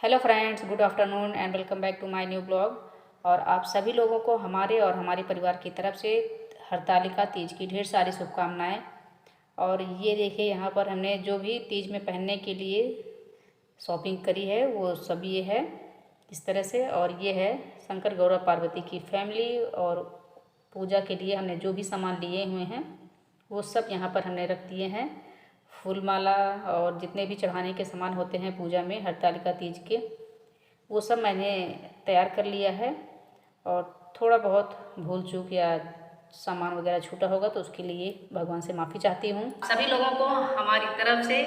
Hello friends, good afternoon and welcome back to my new blog. और आप सभी लोगों को हमारे और हमारे परिवार की तरफ से हरतालिका तीज की ढेर सारी शुभकामनाएं। और ये देखिए, यहाँ पर हमने जो भी तीज में पहनने के लिए शॉपिंग करी है वो सब ये है इस तरह से। और ये है शंकर गौरव पार्वती की फैमिली, और पूजा के लिए हमने जो भी सामान लिए हुए हैं वो सब यहाँ पर हमने रख दिए हैं। फूल माला और जितने भी चढ़ाने के सामान होते हैं पूजा में हरतालिका तीज के, वो सब मैंने तैयार कर लिया है। और थोड़ा बहुत भूल चूक या सामान वगैरह छूटा होगा तो उसके लिए भगवान से माफ़ी चाहती हूँ। सभी लोगों को हमारी तरफ से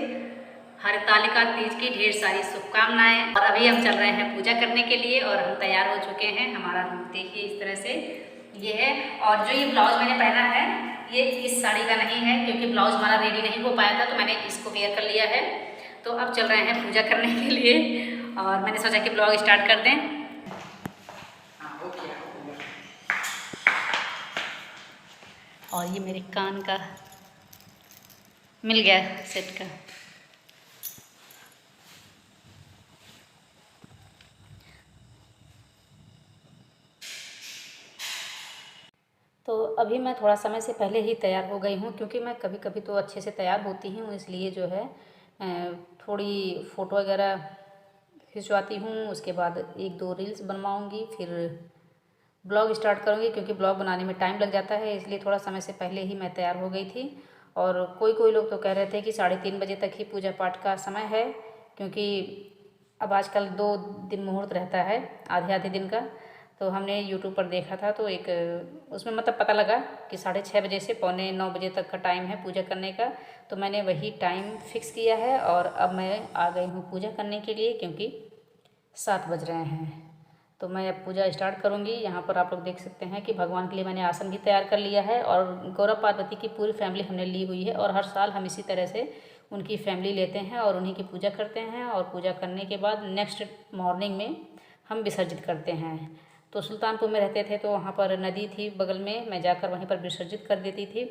हरतालिका तीज की ढेर सारी शुभकामनाएं। और अभी हम चल रहे हैं पूजा करने के लिए और हम तैयार हो चुके हैं। हमारा रूप देखिए इस तरह से ये है। और जो ये ब्लाउज मैंने पहना है ये इस साड़ी का नहीं है, क्योंकि ब्लाउज हमारा रेडी नहीं हो पाया था तो मैंने इसको वेयर कर लिया है। तो अब चल रहे हैं पूजा करने के लिए और मैंने सोचा कि ब्लॉग स्टार्ट कर दें। और ये मेरे कान का मिल गया सेट का। तो अभी मैं थोड़ा समय से पहले ही तैयार हो गई हूँ, क्योंकि मैं कभी कभी तो अच्छे से तैयार होती हूँ, इसलिए जो है थोड़ी फ़ोटो वगैरह खिंचवाती हूँ। उसके बाद एक दो रील्स बनवाऊँगी, फिर ब्लॉग स्टार्ट करूँगी, क्योंकि ब्लॉग बनाने में टाइम लग जाता है, इसलिए थोड़ा समय से पहले ही मैं तैयार हो गई थी। और कोई लोग तो कह रहे थे कि 3:30 बजे तक ही पूजा पाठ का समय है, क्योंकि अब आजकल 2 दिन मुहूर्त रहता है, आधे आधे दिन का। तो हमने यूट्यूब पर देखा था तो एक उसमें मतलब पता लगा कि 6:30 बजे से 8:45 बजे तक का टाइम है पूजा करने का। तो मैंने वही टाइम फिक्स किया है और अब मैं आ गई हूँ पूजा करने के लिए, क्योंकि 7 बज रहे हैं। तो मैं अब पूजा स्टार्ट करूँगी। यहाँ पर आप लोग देख सकते हैं कि भगवान के लिए मैंने आसन भी तैयार कर लिया है, और गौरव पार्वती की पूरी फैमिली हमने ली हुई है। और हर साल हम इसी तरह से उनकी फैमिली लेते हैं और उन्हीं की पूजा करते हैं। और पूजा करने के बाद नेक्स्ट मॉर्निंग में हम विसर्जित करते हैं। तो सुल्तानपुर में रहते थे तो वहाँ पर नदी थी बगल में, मैं जाकर वहीं पर विसर्जित कर देती थी।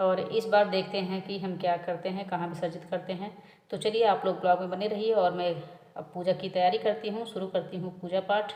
और इस बार देखते हैं कि हम क्या करते हैं, कहाँ विसर्जित करते हैं। तो चलिए आप लोग ब्लॉग में बने रहिए और मैं अब पूजा की तैयारी करती हूँ, शुरू करती हूँ पूजा पाठ।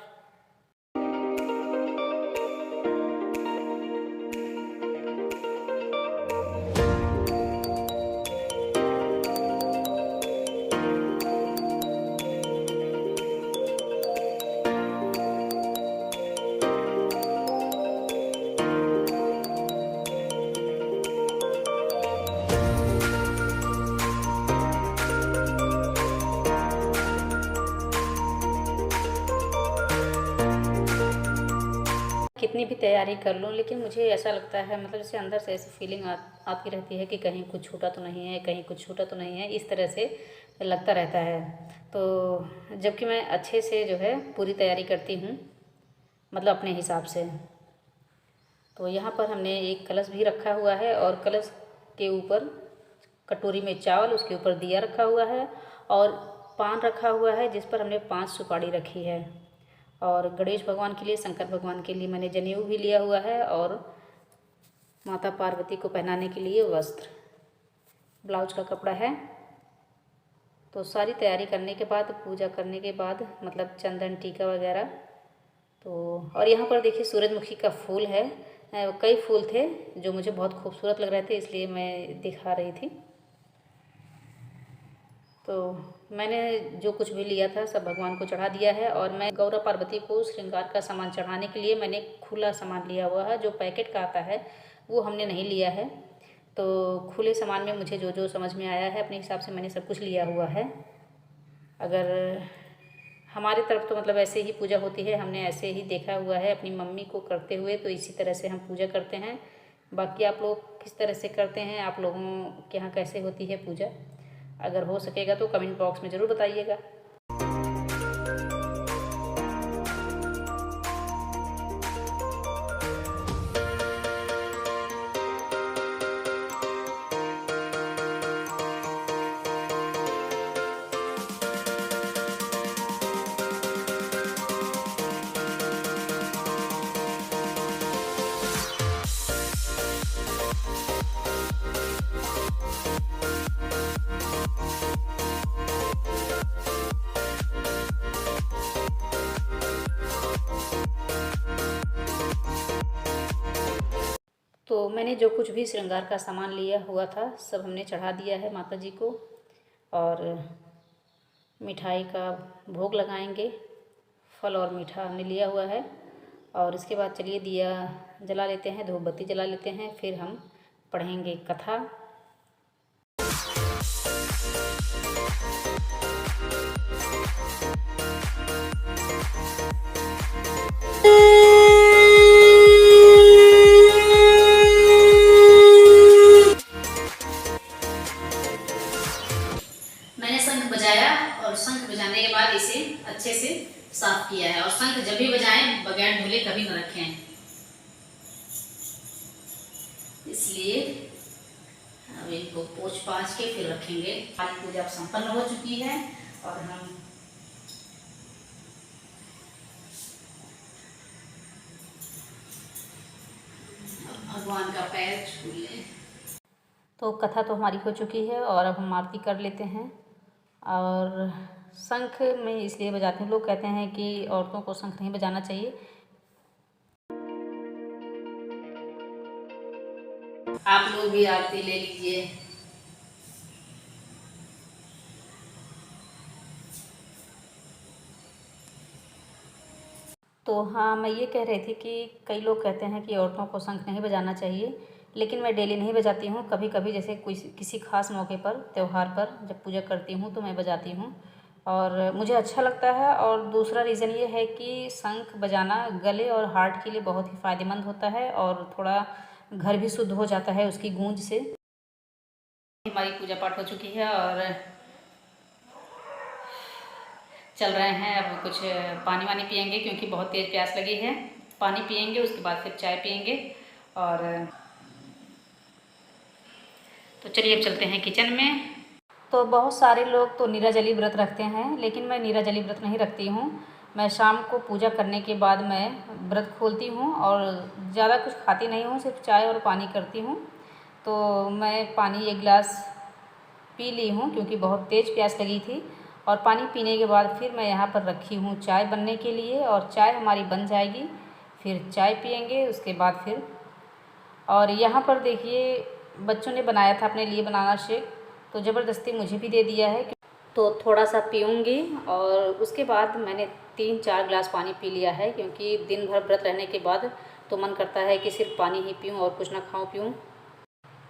कितनी भी तैयारी कर लूँ, लेकिन मुझे ऐसा लगता है, मतलब जैसे अंदर से ऐसी फीलिंग आती रहती है कि कहीं कुछ छूटा तो नहीं है, कहीं कुछ छूटा तो नहीं है, इस तरह से लगता रहता है। तो जबकि मैं अच्छे से जो है पूरी तैयारी करती हूँ, मतलब अपने हिसाब से। तो यहाँ पर हमने एक कलश भी रखा हुआ है और कलश के ऊपर कटोरी में चावल, उसके ऊपर दिया रखा हुआ है और पान रखा हुआ है, जिस पर हमने 5 सुपारी रखी है। और गणेश भगवान के लिए, शंकर भगवान के लिए मैंने जनेऊ भी लिया हुआ है, और माता पार्वती को पहनाने के लिए वस्त्र, ब्लाउज का कपड़ा है। तो सारी तैयारी करने के बाद, पूजा करने के बाद, मतलब चंदन टीका वगैरह। तो और यहाँ पर देखिए सूरजमुखी का फूल है। कई फूल थे जो मुझे बहुत खूबसूरत लग रहे थे, इसलिए मैं दिखा रही थी। तो मैंने जो कुछ भी लिया था सब भगवान को चढ़ा दिया है। और मैं गौरव पार्वती को श्रृंगार का सामान चढ़ाने के लिए मैंने खुला सामान लिया हुआ है, जो पैकेट का आता है वो हमने नहीं लिया है। तो खुले सामान में मुझे जो जो समझ में आया है अपने हिसाब से मैंने सब कुछ लिया हुआ है। अगर हमारी तरफ तो मतलब ऐसे ही पूजा होती है, हमने ऐसे ही देखा हुआ है अपनी मम्मी को करते हुए, तो इसी तरह से हम पूजा करते हैं। बाकी आप लोग किस तरह से करते हैं, आप लोगों के यहाँ कैसे होती है पूजा, अगर हो सकेगा तो कमेंट बॉक्स में ज़रूर बताइएगा। तो मैंने जो कुछ भी श्रृंगार का सामान लिया हुआ था सब हमने चढ़ा दिया है माता जी को, और मिठाई का भोग लगाएंगे। फल और मीठा हमने लिया हुआ है, और इसके बाद चलिए दिया जला लेते हैं, धूप बत्ती जला लेते हैं, फिर हम पढ़ेंगे कथा। मैंने शंख बजाया और शंख बजाने के बाद इसे अच्छे से साफ किया है। और शंख जब भी बजाएं बगैर धुले कभी न रखें, इसलिए अब इनको पोंछ पाछ के फिर रखेंगे। हमारी पूजा संपन्न हो चुकी है और हम भगवान का पैर छू लें। तो कथा तो हमारी हो चुकी है और अब हम आरती कर लेते हैं। और शंख मैं इसलिए बजाती हूँ, लोग कहते हैं कि औरतों को शंख नहीं बजाना चाहिए। आप लोग भी आरती ले लीजिए। तो हाँ, मैं ये कह रही थी कि कई लोग कहते हैं कि औरतों को शंख नहीं बजाना चाहिए, लेकिन मैं डेली नहीं बजाती हूँ। कभी कभी जैसे किसी खास मौके पर, त्यौहार पर जब पूजा करती हूँ तो मैं बजाती हूँ और मुझे अच्छा लगता है। और दूसरा रीज़न ये है कि शंख बजाना गले और हार्ट के लिए बहुत ही फ़ायदेमंद होता है और थोड़ा घर भी शुद्ध हो जाता है उसकी गूंज से। हमारी पूजा पाठ हो चुकी है और चल रहे हैं। अब कुछ पानी वानी पियेंगे क्योंकि बहुत तेज़ प्यास लगी है। पानी पियेंगे, उसके बाद फिर चाय पियेंगे। और तो चलिए अब चलते हैं किचन में। तो बहुत सारे लोग तो नीराजली व्रत रखते हैं, लेकिन मैं नीराजली व्रत नहीं रखती हूँ। मैं शाम को पूजा करने के बाद मैं व्रत खोलती हूँ और ज़्यादा कुछ खाती नहीं हूँ, सिर्फ चाय और पानी करती हूँ। तो मैं पानी 1 गिलास पी ली हूँ क्योंकि बहुत तेज़ प्यास लगी थी। और पानी पीने के बाद फिर मैं यहाँ पर रखी हूँ चाय बनने के लिए, और चाय हमारी बन जाएगी, फिर चाय पियेंगे उसके बाद फिर। और यहाँ पर देखिए बच्चों ने बनाया था अपने लिए बनाना शेक, तो ज़बरदस्ती मुझे भी दे दिया है। तो थोड़ा सा पीऊँगी और उसके बाद मैंने 3-4 गिलास पानी पी लिया है, क्योंकि दिन भर व्रत रहने के बाद तो मन करता है कि सिर्फ पानी ही पीऊँ और कुछ ना खाऊँ पीऊँ।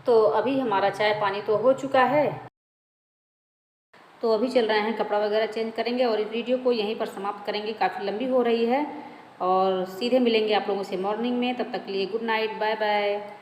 तो अभी हमारा चाय पानी तो हो चुका है, तो अभी चल रहे हैं कपड़ा वगैरह चेंज करेंगे और इस वीडियो को यहीं पर समाप्त करेंगे, काफ़ी लंबी हो रही है। और सीधे मिलेंगे आप लोगों से मॉर्निंग में, तब तक के लिए गुड नाइट, बाय बाय।